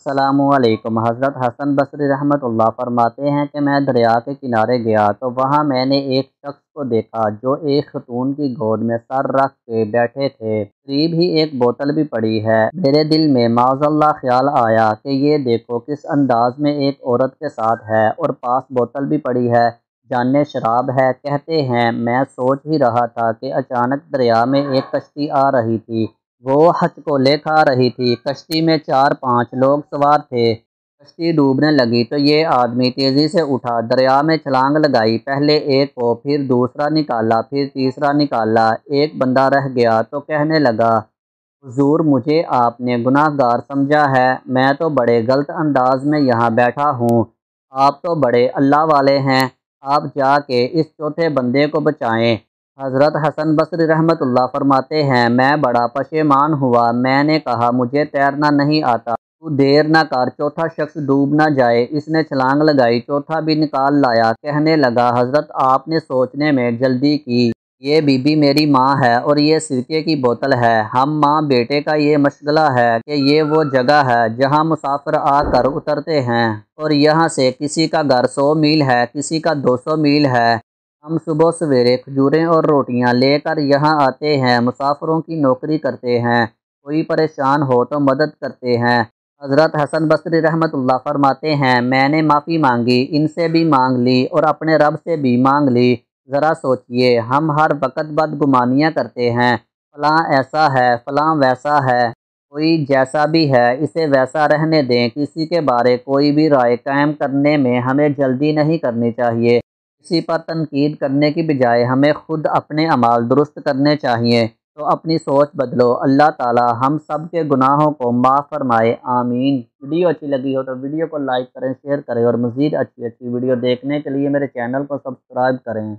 अस्सलामुअलैकुम। हज़रत हसन बसरी रहमत अल्लाह फरमाते हैं कि मैं दरिया के किनारे गया तो वहाँ मैंने एक शख्स को देखा जो एक खतून की गोद में सर रख के बैठे थे। करीब ही एक बोतल भी पड़ी है। मेरे दिल में माज़अल्लाह ख्याल आया कि ये देखो किस अंदाज में एक औरत के साथ है और पास बोतल भी पड़ी है, जाने शराब है। कहते हैं मैं सोच ही रहा था कि अचानक दरिया में एक कश्ती आ रही थी। वो हचकोले खा रही थी। कश्ती में 4-5 लोग सवार थे। कश्ती डूबने लगी तो ये आदमी तेज़ी से उठा, दरिया में छलांग लगाई। पहले एक को, फिर दूसरा निकाला, फिर तीसरा निकाला। एक बंदा रह गया तो कहने लगा, हुजूर मुझे आपने गुनाहगार समझा है, मैं तो बड़े गलत अंदाज में यहाँ बैठा हूँ। आप तो बड़े अल्लाह वाले हैं, आप जाके इस चौथे बंदे को बचाएं। हज़रत हसन बसरी रहमतुल्लाह फरमाते हैं मैं बड़ा पशेमान हुआ। मैंने कहा मुझे तैरना नहीं आता, तू देर न कर, चौथा शख्स डूब न जाए। इसने छलांग लगाई, चौथा भी निकाल लाया। कहने लगा हज़रत आपने सोचने में जल्दी की, ये बीबी मेरी माँ है और ये सिरके की बोतल है। हम माँ बेटे का ये मशगला है कि ये वो जगह है जहाँ मुसाफिर आकर उतरते हैं और यहाँ से किसी का घर 100 मील है, किसी का 200 मील है। हम सुबह सवेरे खजूरें और रोटियां लेकर यहाँ आते हैं, मुसाफिरों की नौकरी करते हैं, कोई परेशान हो तो मदद करते हैं। हज़रत हसन बसरी रहमतुल्लाह फरमाते हैं मैंने माफ़ी मांगी, इनसे भी मांग ली और अपने रब से भी मांग ली। ज़रा सोचिए, हम हर वक्त बदगुमानियाँ करते हैं, फ़लाँ ऐसा है, फ़लाँ वैसा है। कोई जैसा भी है इसे वैसा रहने दें। किसी के बारे कोई भी राय कायम करने में हमें जल्दी नहीं करनी चाहिए। किसी पर तनकीद करने की बजाय हमें खुद अपने अमाल दुरुस्त करने चाहिए। तो अपनी सोच बदलो। अल्लाह ताला हम सब के गुनाहों को माफ़ फरमाए, आमीन। वीडियो अच्छी लगी हो तो वीडियो को लाइक करें, शेयर करें और मज़ीद अच्छी अच्छी वीडियो देखने के लिए मेरे चैनल को सब्सक्राइब करें।